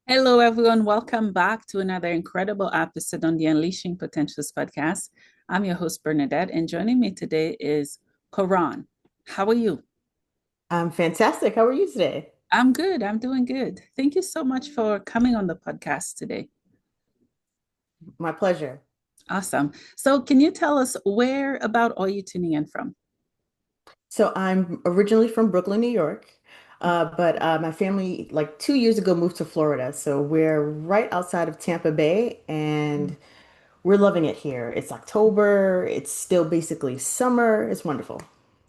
Hello, everyone. Welcome back to another incredible episode on the Unleashing Potentials podcast. I'm your host, Bernadette, and joining me today is Kharron. How are you? I'm fantastic. How are you today? I'm good. I'm doing good. Thank you so much for coming on the podcast today. My pleasure. Awesome. So, can you tell us where about are you tuning in from? So I'm originally from Brooklyn, New York, but my family, like 2 years ago, moved to Florida. So we're right outside of Tampa Bay, and we're loving it here. It's October. It's still basically summer. It's wonderful.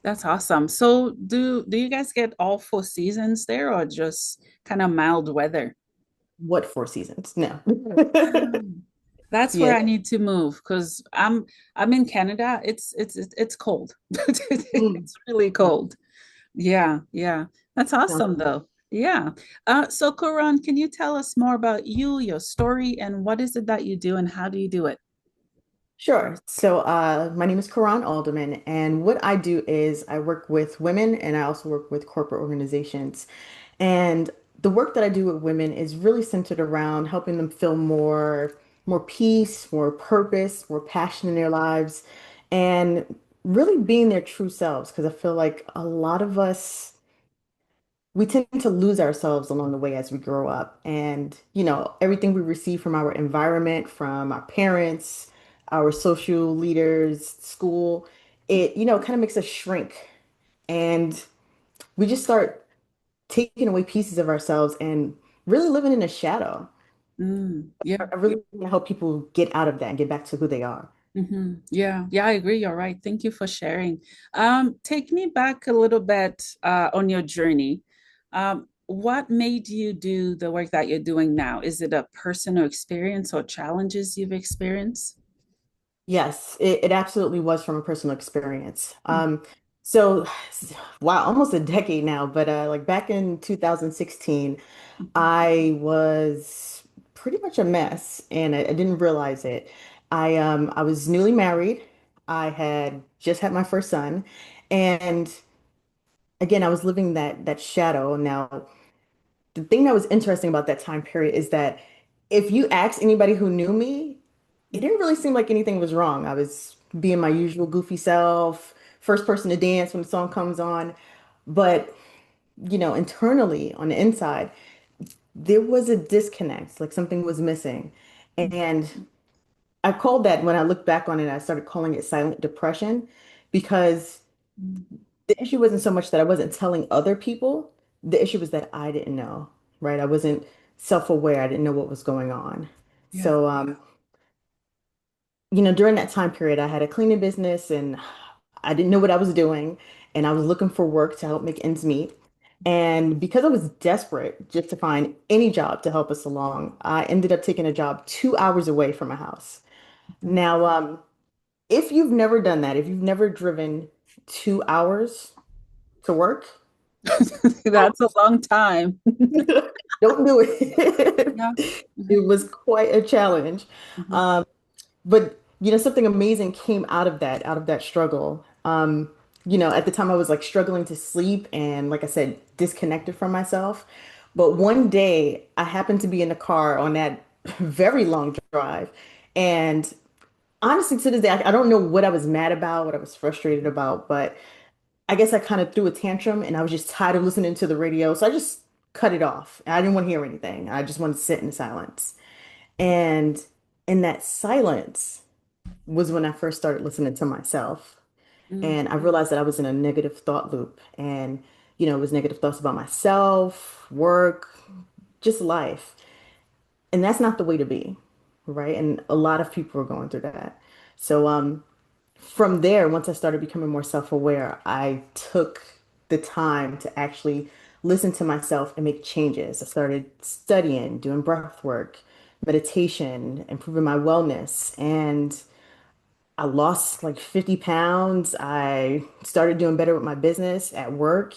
That's awesome. So, do you guys get all four seasons there, or just kind of mild weather? What 4 seasons? No. Um, That's where Yeah. I need to move because I'm in Canada. It's cold. Mm. It's really cold. Yeah, yeah. That's Sounds awesome though. Yeah. So Karan, can you tell us more about you, your story, and what is it that you do and how do you do it? Sure. So, my name is Kharron Alderman, and what I do is I work with women and I also work with corporate organizations. And the work that I do with women is really centered around helping them feel more peace, more purpose, more passion in their lives, and really being their true selves. Because I feel like a lot of us we tend to lose ourselves along the way as we grow up. And, everything we receive from our environment, from our parents, our social leaders, school, it kind of makes us shrink. And we just start taking away pieces of ourselves and really living in a shadow. Yeah. I really want to help people get out of that and get back to who they are. Yeah, yeah, I agree. You're right. Thank you for sharing. Take me back a little bit on your journey. What made you do the work that you're doing now? Is it a personal experience or challenges you've experienced? Yes, it absolutely was from a personal experience. So, wow, almost a decade now, but like back in 2016, Mhm. I was pretty much a mess and I didn't realize it. I was newly married. I had just had my first son, and again, I was living that shadow. Now, the thing that was interesting about that time period is that if you ask anybody who knew me, it didn't really seem like anything was wrong. I was being my usual goofy self, first person to dance when the song comes on. But, internally on the inside, there was a disconnect, like something was missing. And I called that when I look back on it, I started calling it silent depression because the issue wasn't so much that I wasn't telling other people, the issue was that I didn't know, right? I wasn't self-aware. I didn't know what was going on. Yeah. So, during that time period, I had a cleaning business and I didn't know what I was doing. And I was looking for work to help make ends meet. And because I was desperate just to find any job to help us along, I ended up taking a job 2 hours away from my house. Now, if you've never done that, if you've never driven 2 hours to work, don't, That's a long time. don't do it. Yeah. It Mhm. was quite a challenge. Mhm. Um, But something amazing came out of that struggle. At the time I was like struggling to sleep and like I said, disconnected from myself. But one day I happened to be in the car on that very long drive. And honestly, to this day, I don't know what I was mad about, what I was frustrated about, but I guess I kind of threw a tantrum and I was just tired of listening to the radio. So I just cut it off. I didn't want to hear anything. I just wanted to sit in silence. And in that silence, was when I first started listening to myself. Mm. And I realized that I was in a negative thought loop. And, it was negative thoughts about myself, work, just life. And that's not the way to be, right? And a lot of people are going through that. So, from there, once I started becoming more self-aware, I took the time to actually listen to myself and make changes. I started studying, doing breath work, meditation, improving my wellness, and I lost like 50 pounds. I started doing better with my business at work,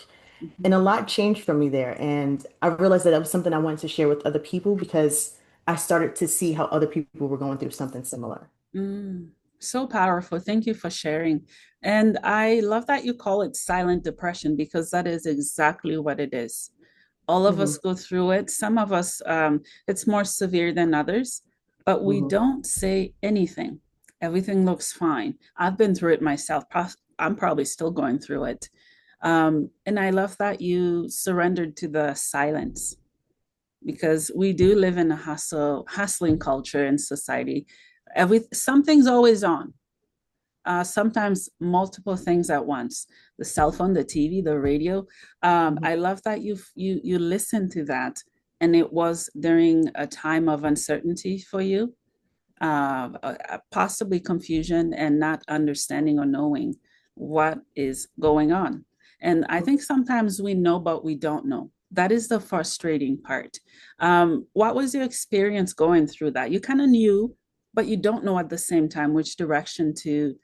and a Mhm. lot changed for me there. And I realized that that was something I wanted to share with other people because I started to see how other people were going through something similar. Mm. So powerful. Thank you for sharing. And I love that you call it silent depression because that is exactly what it is. All of Hmm. us go through it. Some of us, it's more severe than others, but we Hmm. don't say anything. Everything looks fine. I've been through it myself. I'm probably still going through it. And I love that you surrendered to the silence because we do live in a hustling culture in society. Something's always on. Sometimes multiple things at once. The cell phone, the TV, the radio. I love that you listened to that, and it was during a time of uncertainty for you, possibly confusion and not understanding or knowing what is going on. And I think sometimes we know, but we don't know. That is the frustrating part. What was your experience going through that? You kind of knew, but you don't know at the same time which direction to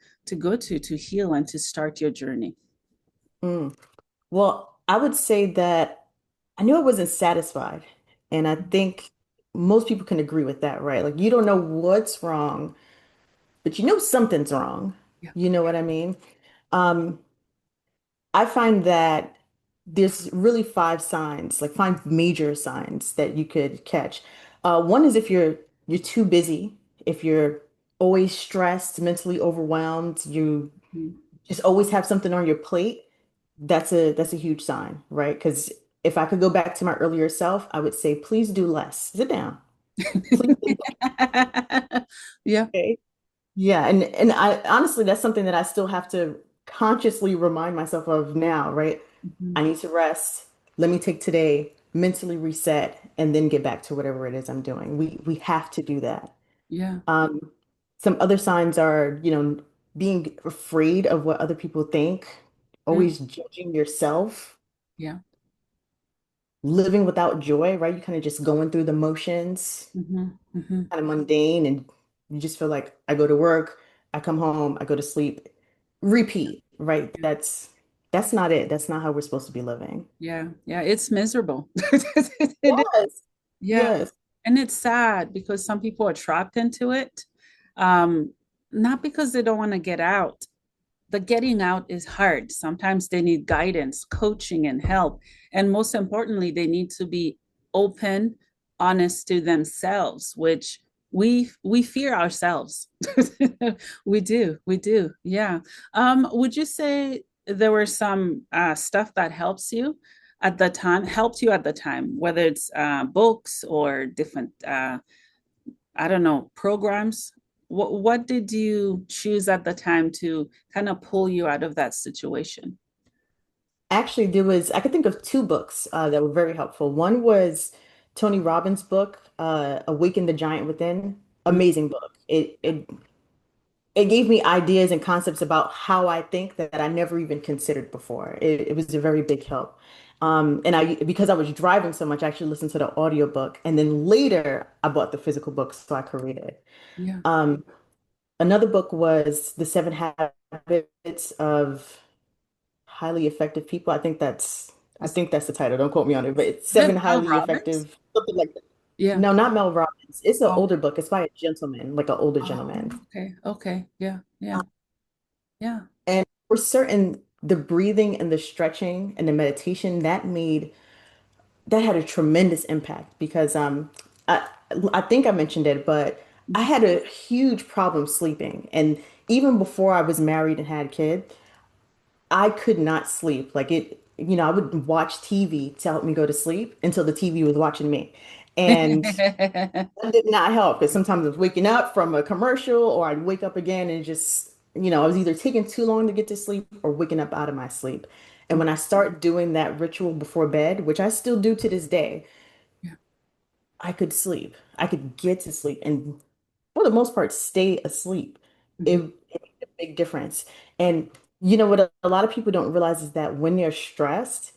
go to heal and to start your journey. Mm. Well, I would say that I knew I wasn't satisfied. And I think most people can agree with that, right? Like you don't know what's wrong, but you know something's wrong. Yeah. You know what I mean? Um, I find that there's really five signs, like five major signs that you could catch. One is if you're too busy, if you're always stressed, mentally overwhelmed, you Mhm. just always have something on your plate. That's a huge sign, right? Because if I could go back to my earlier self, I would say, please do less. Sit down. Please sit Yeah. down. Yeah, and I honestly that's something that I still have to consciously remind myself of now, right? Mhm. I need to rest. Let me take today, mentally reset, and then get back to whatever it is I'm doing. We have to do that. Yeah. Um, some other signs are, being afraid of what other people think, Yeah. always judging yourself, Yeah. living without joy, right? You kind of just going through the motions, Mhm. Mhm. kind of mundane, and you just feel like I go to work, I come home, I go to sleep, repeat, right? Yeah. That's not it. That's not how we're supposed to be living. Yeah. Yeah. It's miserable. It is. Yes. Yeah. Yes. And it's sad because some people are trapped into it. Um, Not because they don't want to get out. The getting out is hard. Sometimes they need guidance, coaching, and help. And most importantly, they need to be open, honest to themselves, which we fear ourselves. We do. Yeah. Would you say there were some stuff that helped you at the time, whether it's books or different I don't know, programs? What did you choose at the time to kind of pull you out of that situation? Actually, I could think of two books that were very helpful. One was Tony Robbins' book, Awaken the Giant Within. Mm. Amazing book. It gave me ideas and concepts about how I think that I never even considered before. It was a very big help. And because I was driving so much, I actually listened to the audiobook. And then later I bought the physical book so I could read it. Yeah. Um, Another book was The Seven Habits of Highly Effective People. I Is think that's the title. Don't quote me on it, but it's it Seven Mel Highly Robbins? Effective, something like that. Yeah. No, not Mel Robbins. It's an Oh, older book. It's by a gentleman, like an older oh, gentleman. okay. Okay. Yeah. Yeah. Yeah. And for certain, the breathing and the stretching and the meditation that had a tremendous impact because I I think I mentioned it, but I Mhm. had a huge problem sleeping. And even before I was married and had kids, I could not sleep. Like I would watch TV to help me go to sleep until the TV was watching me. And that did not help because sometimes I was waking up from a commercial or I'd wake up again and just, I was either taking too long to get to sleep or waking up out of my sleep. And when I start doing that ritual before bed, which I still do to this day, Yeah. I could sleep. I could get to sleep and for the most part stay asleep. It, Mhm. it made a big difference. And you know what a lot of people don't realize is that when they're stressed,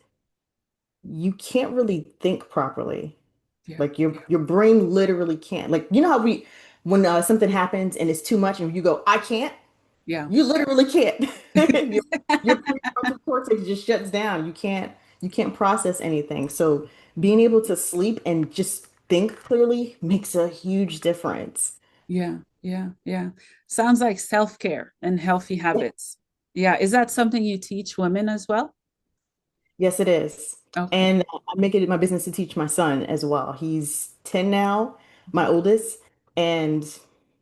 you can't really think properly. Yeah. Like your brain literally can't. Like you know how we when something happens and it's too much and you go, I can't. Yeah. You literally can't. Your your prefrontal cortex just shuts down. You can't process anything. So being able to sleep and just think clearly makes a huge difference. Yeah. Yeah. Yeah. Sounds like self-care and healthy habits. Yeah. Is that something you teach women as well? Yes, it is. Okay. And I make it my business to teach my son as well. He's 10 now, my Mhm. oldest, and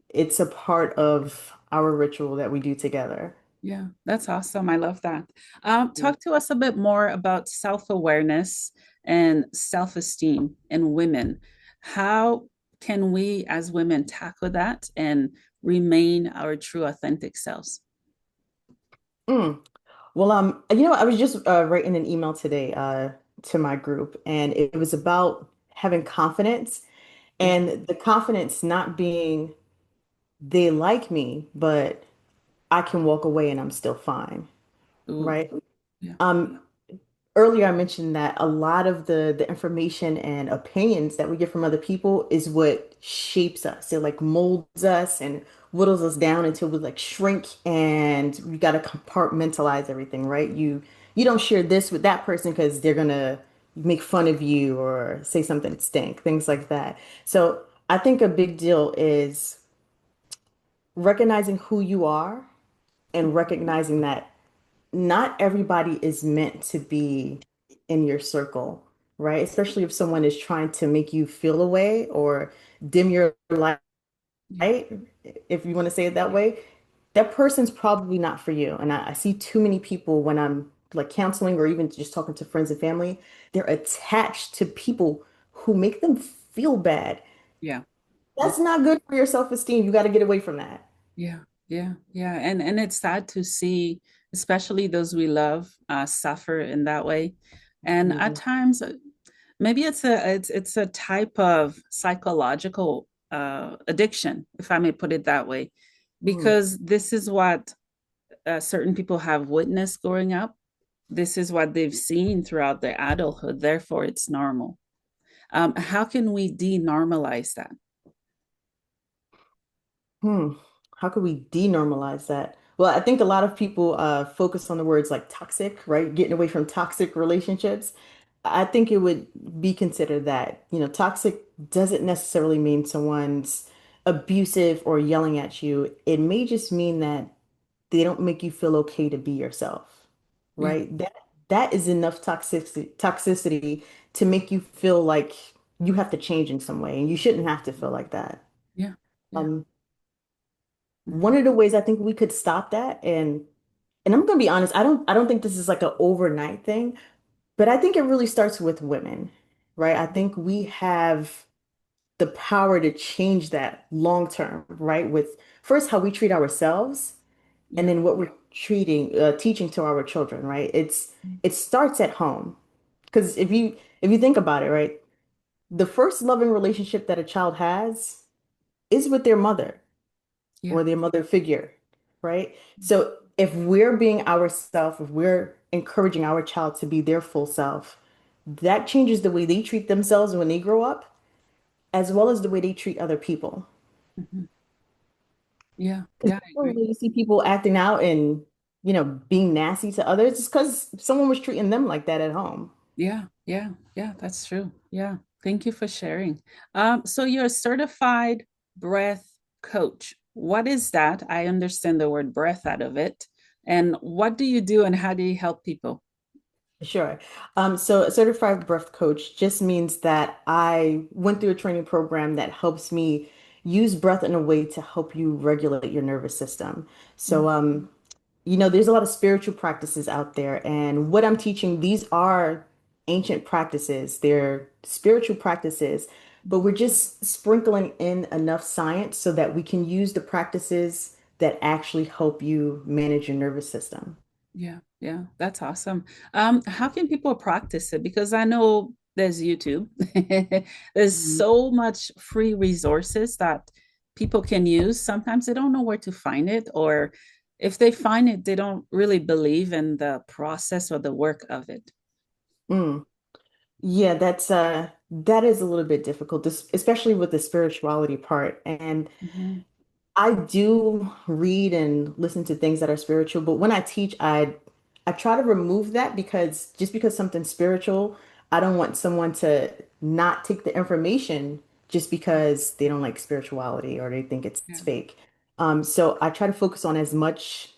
it's a part of our ritual that we do together. Yeah, that's awesome. I love that. Mm. Talk to us a bit more about self-awareness and self-esteem in women. How can we as women tackle that and remain our true authentic selves? Mm. Well, I was just writing an email today to my group, and it was about having confidence Yeah. and the confidence not being they like me, but I can walk away and I'm still fine, Ooh, right? yeah. Um, Earlier I mentioned that a lot of the information and opinions that we get from other people is what shapes us. It like molds us and whittles us down until we like shrink and we got to compartmentalize everything, right? You don't share this with that person because they're gonna make fun of you or say something stink, things like that. So I think a big deal is recognizing who you are and recognizing that not everybody is meant to be in your circle, right? Especially if someone is trying to make you feel a way or dim your light, Yeah. if you want to say it that way, that person's probably not for you. And I see too many people when I'm like counseling or even just talking to friends and family, they're attached to people who make them feel bad. Yeah. Yeah. That's not good for your self-esteem. You got to get away from that. Yeah. Yeah. Yeah. And it's sad to see, especially those we love, suffer in that way. And at Mhm. times, maybe it's a type of psychological addiction, if I may put it that way, Mm. because this is what certain people have witnessed growing up. This is what they've seen throughout their adulthood. Therefore, it's normal. How can we denormalize that? Hmm. How could we denormalize that? Well, I think a lot of people focus on the words like toxic, right? Getting away from toxic relationships. I think it would be considered that, toxic doesn't necessarily mean someone's abusive or yelling at you. It may just mean that they don't make you feel okay to be yourself, Yeah. right? That is enough toxicity to make you feel like you have to change in some way, and you shouldn't have to feel like that. Yeah. Yeah. Um, One Mhm. of the ways I think we could stop that, and I'm gonna be honest, I don't think this is like an overnight thing, but I think it really starts with women, right? I think we have the power to change that long term, right? With first how we treat ourselves and Yeah. then what we're teaching to our children, right? It starts at home. Because if you think about it, right, the first loving relationship that a child has is with their mother Yeah. or their mother figure, right? So if we're being ourselves, if we're encouraging our child to be their full self, that changes the way they treat themselves when they grow up, as well as the way they treat other people. Mhm. Yeah. Because Yeah, I when agree. you see people acting out and, being nasty to others, it's because someone was treating them like that at home. Yeah, yeah, yeah, that's true. Yeah. Thank you for sharing. So you're a certified breath coach. What is that? I understand the word breath out of it. And what do you do and how do you help people? Sure. So a certified breath coach just means that I went through a training program that helps me use breath in a way to help you regulate your nervous system. So, Mm. there's a lot of spiritual practices out there, and what I'm teaching, these are ancient practices. They're spiritual practices, but we're just sprinkling in enough science so that we can use the practices that actually help you manage your nervous system. Yeah, yeah, that's awesome. How can people practice it? Because I know there's YouTube. There's so much free resources that people can use. Sometimes they don't know where to find it, or if they find it, they don't really believe in the process or the work of it. Mm. Yeah, that is a little bit difficult, especially with the spirituality part. And Mhm. I do read and listen to things that are spiritual, but when I teach, I try to remove that because just because something's spiritual, I don't want someone to not take the information just because they don't like spirituality or they think it's Yeah. fake. So I try to focus on as much,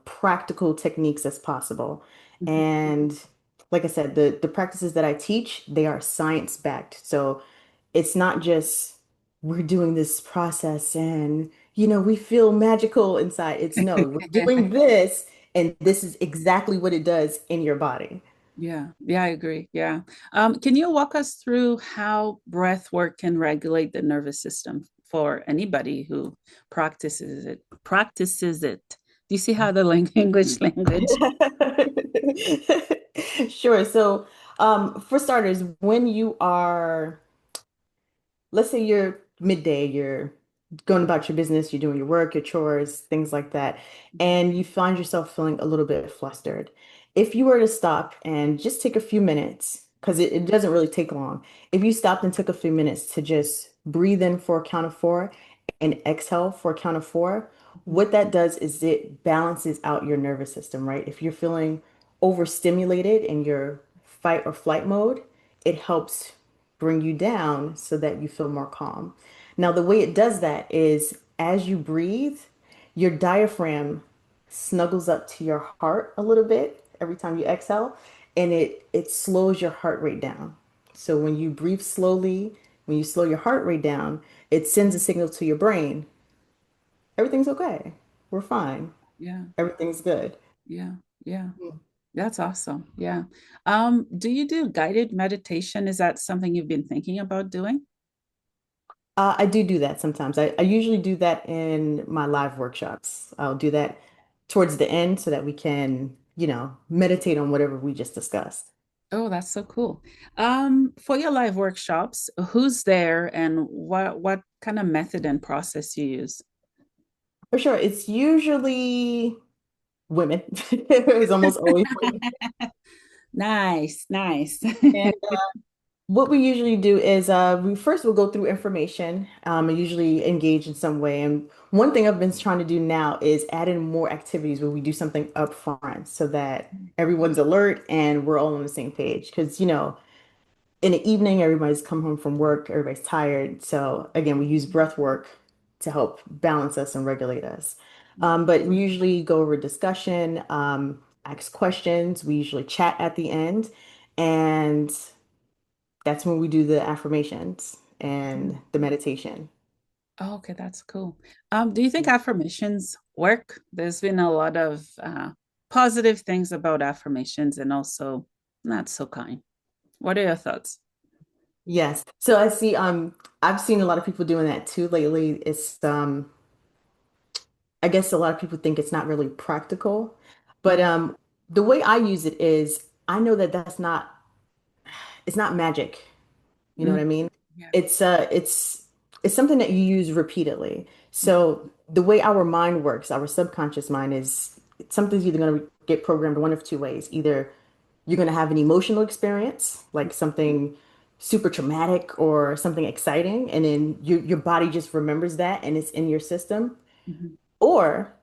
practical techniques as possible. Mhm. And like I said, the practices that I teach, they are science backed. So it's not just we're doing this process and we feel magical inside. It's no, we're doing this and this is exactly what it does in your body. Yeah, yeah, I agree. Yeah. Can you walk us through how breath work can regulate the nervous system for anybody who practices it? Practices it. Do you see how the English language? Sure. So, for starters, when you are let's say you're midday, you're going about your business, you're doing your work, your chores, things like that, and you find yourself feeling a little bit flustered. If you were to stop and just take a few minutes, because it doesn't really take long, if you stopped and took a few minutes to just breathe in for a count of four and exhale for a count of four, what that does is it balances out your nervous system, right? If you're feeling overstimulated in your fight or flight mode, it helps bring you down so that you feel more calm. Now, the way it does that is as you breathe, your diaphragm snuggles up to your heart a little bit every time you exhale, and it slows your heart rate down. So when you breathe slowly, when you slow your heart rate down, it sends a signal to your brain, everything's okay. We're fine. Yeah, Everything's good. yeah, yeah. That's awesome. Yeah. Do you do guided meditation? Is that something you've been thinking about doing? I do that sometimes. I usually do that in my live workshops. I'll do that towards the end so that we can, meditate on whatever we just discussed. Oh, that's so cool. For your live workshops, who's there and what kind of method and process you use? For sure, it's usually women. It's almost always women. Nice, nice. And what we usually do is we first will go through information and usually engage in some way. And one thing I've been trying to do now is add in more activities where we do something up front so that everyone's alert and we're all on the same page. Because, in the evening, everybody's come home from work, everybody's tired. So again, we use breath work to help balance us and regulate us. But we usually go over discussion, ask questions. We usually chat at the end. And that's when we do the affirmations and the meditation. Oh, okay, that's cool. Do you think affirmations work? There's been a lot of positive things about affirmations and also not so kind. What are your thoughts? Yes. So I see, I've seen a lot of people doing that too lately. It's I guess a lot of people think it's not really practical, but Mm, the way I use it is I know that it's not magic. You know mm, what I mean? yeah. It's something that you use repeatedly. So the way our mind works, our subconscious mind is something's either going to get programmed one of two ways. Either you're going to have an emotional experience, like something super traumatic or something exciting, and then your body just remembers that and it's in your system, Mhm. or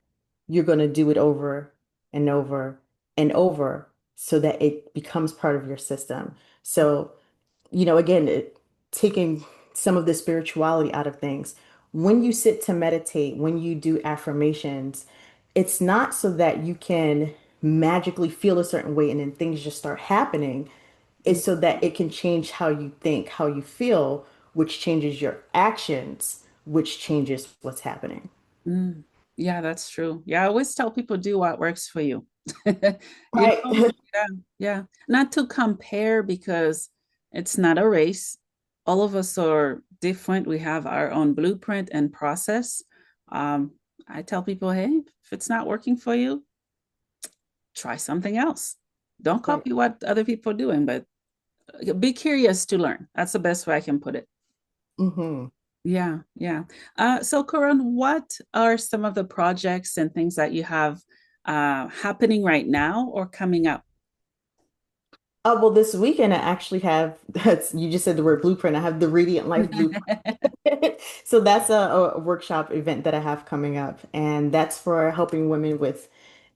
you're going to do it over and over and over so that it becomes part of your system. So again, taking some of the spirituality out of things. When you sit to meditate, when you do affirmations, it's not so that you can magically feel a certain way and then things just start happening. It's so that it can change how you think, how you feel, which changes your actions, which changes what's happening. Mm, yeah, that's true. Yeah, I always tell people do what works for you. You Right. know, yeah, yeah. Not to compare because it's not a race. All of us are different. We have our own blueprint and process. Um, I tell people, hey, if it's not working for you, try something else. Don't Right. copy what other people are doing, but be curious to learn. That's the best way I can put it. Hmm. Yeah, yeah. So, Karan, what are some of the projects and things that you have happening right now or coming up? Well, this weekend I actually have, you just said the word blueprint. I have the Radiant Life Blueprint. So that's a workshop event that I have coming up, and that's for helping women with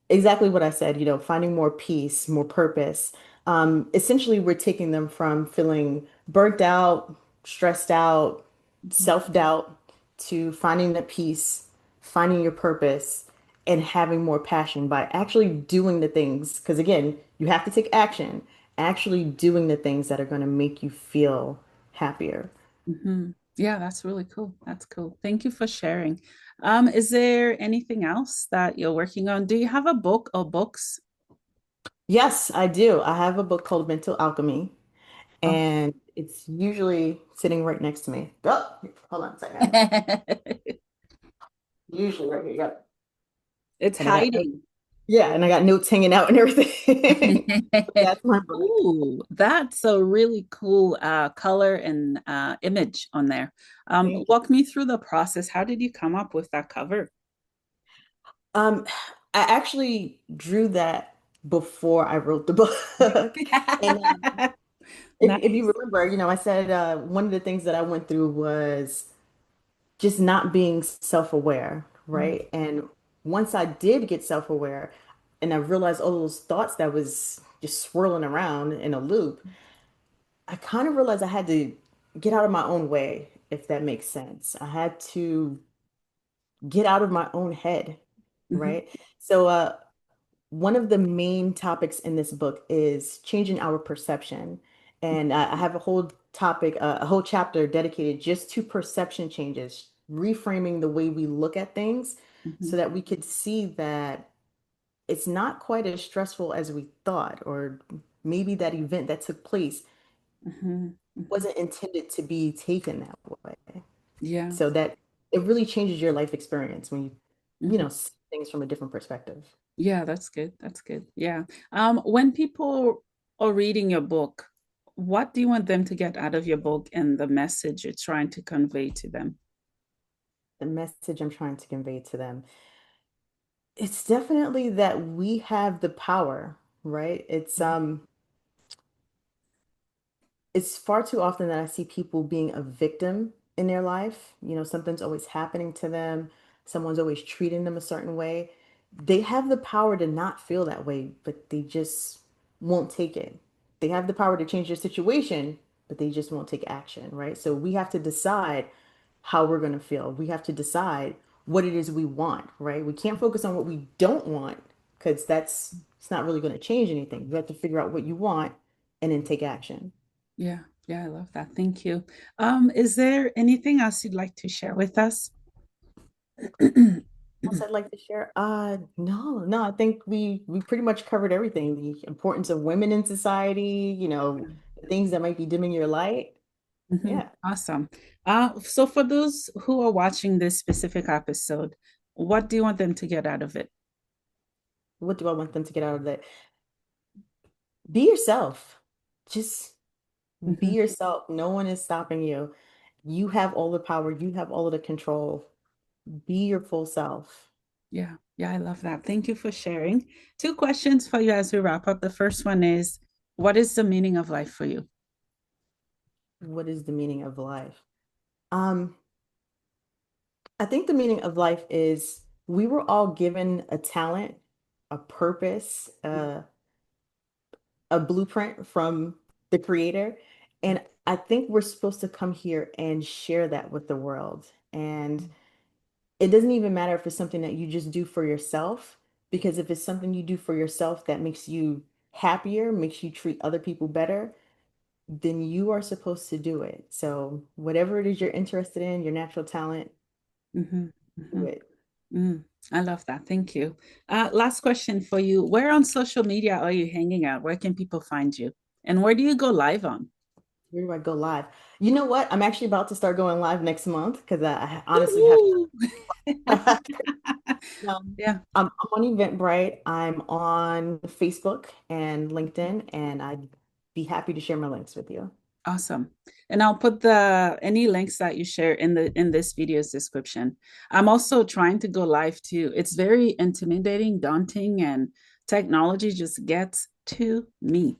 exactly what I said, finding more peace, more purpose. Essentially, we're taking them from feeling burnt out, stressed out, self-doubt to finding that peace, finding your purpose, and having more passion by actually doing the things. Because again, you have to take action. actually doing the things that are going to make you feel happier. Yeah, that's really cool. That's cool. Thank you for sharing. Is there anything else that you're working on? Do you have a book or books? Yes, I do. I have a book called Mental Alchemy, Oh. and it's usually sitting right next to me. Oh, hold on a second. Usually right here. Yep. It's And I got hiding. yeah, and I got notes hanging out and everything. That's my book. Ooh, that's a really cool color and image on there. Thank you. Walk me through the process. How did you come up with that cover? Um, I actually drew that before I wrote the book. And if you Nice. remember, I said one of the things that I went through was just not being self-aware, Mm, right? And once I did get self-aware and I realized all those thoughts that was just swirling around in a loop, I kind of realized I had to get out of my own way, if that makes sense. I had to get out of my own head, mhm, right? So, one of the main topics in this book is changing our perception. And I have a whole topic, a whole chapter dedicated just to perception changes, reframing the way we look at things mhm, so that we could see that it's not quite as stressful as we thought, or maybe that event that took place mhm, mhm. wasn't intended to be taken that way. Yeah. So that it really changes your life experience when Mhm. see things from a different perspective. Yeah, that's good. That's good. Yeah. When people are reading your book, what do you want them to get out of your book and the message you're trying to convey to them? The message I'm trying to convey to them. It's definitely that we have the power, right? It's far too often that I see people being a victim in their life. Something's always happening to them. Someone's always treating them a certain way. They have the power to not feel that way, but they just won't take it. They have the power to change their situation, but they just won't take action, right? So we have to decide how we're going to feel. We have to decide what it is we want, right? We can't focus on what we don't want because it's not really going to change anything. You have to figure out what you want and then take action. Yeah, yeah, I love that. Thank you. Is there anything else you'd like to share with us? Else I'd like to share? No, I think we pretty much covered everything. The importance of women in society, the things that might be dimming your light. Mhm. Yeah. Awesome. So for those who are watching this specific episode, what do you want them to get out of it? What do I want them to get out of that? Be yourself. Just be Mhm. yourself. No one is stopping you. You have all the power. You have all of the control. Be your full self. Yeah, yeah, I love that. Thank you for sharing. Two questions for you as we wrap up. The first one is, what is the meaning of life for you? What is the meaning of life? Um, I think the meaning of life is we were all given a talent, a purpose, a blueprint from the creator. And I think we're supposed to come here and share that with the world. And it doesn't even matter if it's something that you just do for yourself, because if it's something you do for yourself that makes you happier, makes you treat other people better, then you are supposed to do it. So whatever it is you're interested in, your natural talent, Mhm, do mhm, it. mm. I love that. Thank you. Last question for you. Where on social media are you hanging out? Where can people find you? And where do you go live on? Where do I go live? You know what? I'm actually about to start going live next month because I honestly have Woo-hoo. Yeah, I'm on Eventbrite. I'm on Facebook and LinkedIn, and I'd be happy to share my links with you. awesome. And I'll put the any links that you share in the in this video's description. I'm also trying to go live too. It's very intimidating, daunting, and technology just gets to me.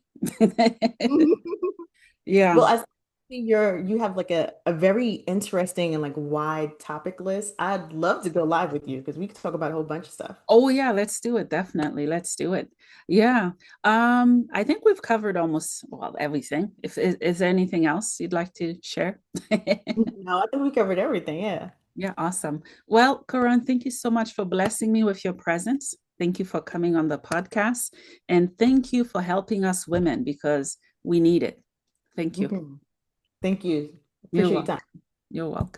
Yeah. Well, I see you have like a very interesting and like wide topic list. I'd love to go live with you because we could talk about a whole bunch of stuff. Oh yeah, let's do it. Definitely. Let's do it. Yeah. I think we've covered almost well everything. If is there anything else you'd like to share? No, I think we covered everything. Yeah. Yeah, awesome. Well, Kharron, thank you so much for blessing me with your presence. Thank you for coming on the podcast. And thank you for helping us women because we need it. Thank you. Mhm. Thank you. You're Appreciate your welcome. time. You're welcome.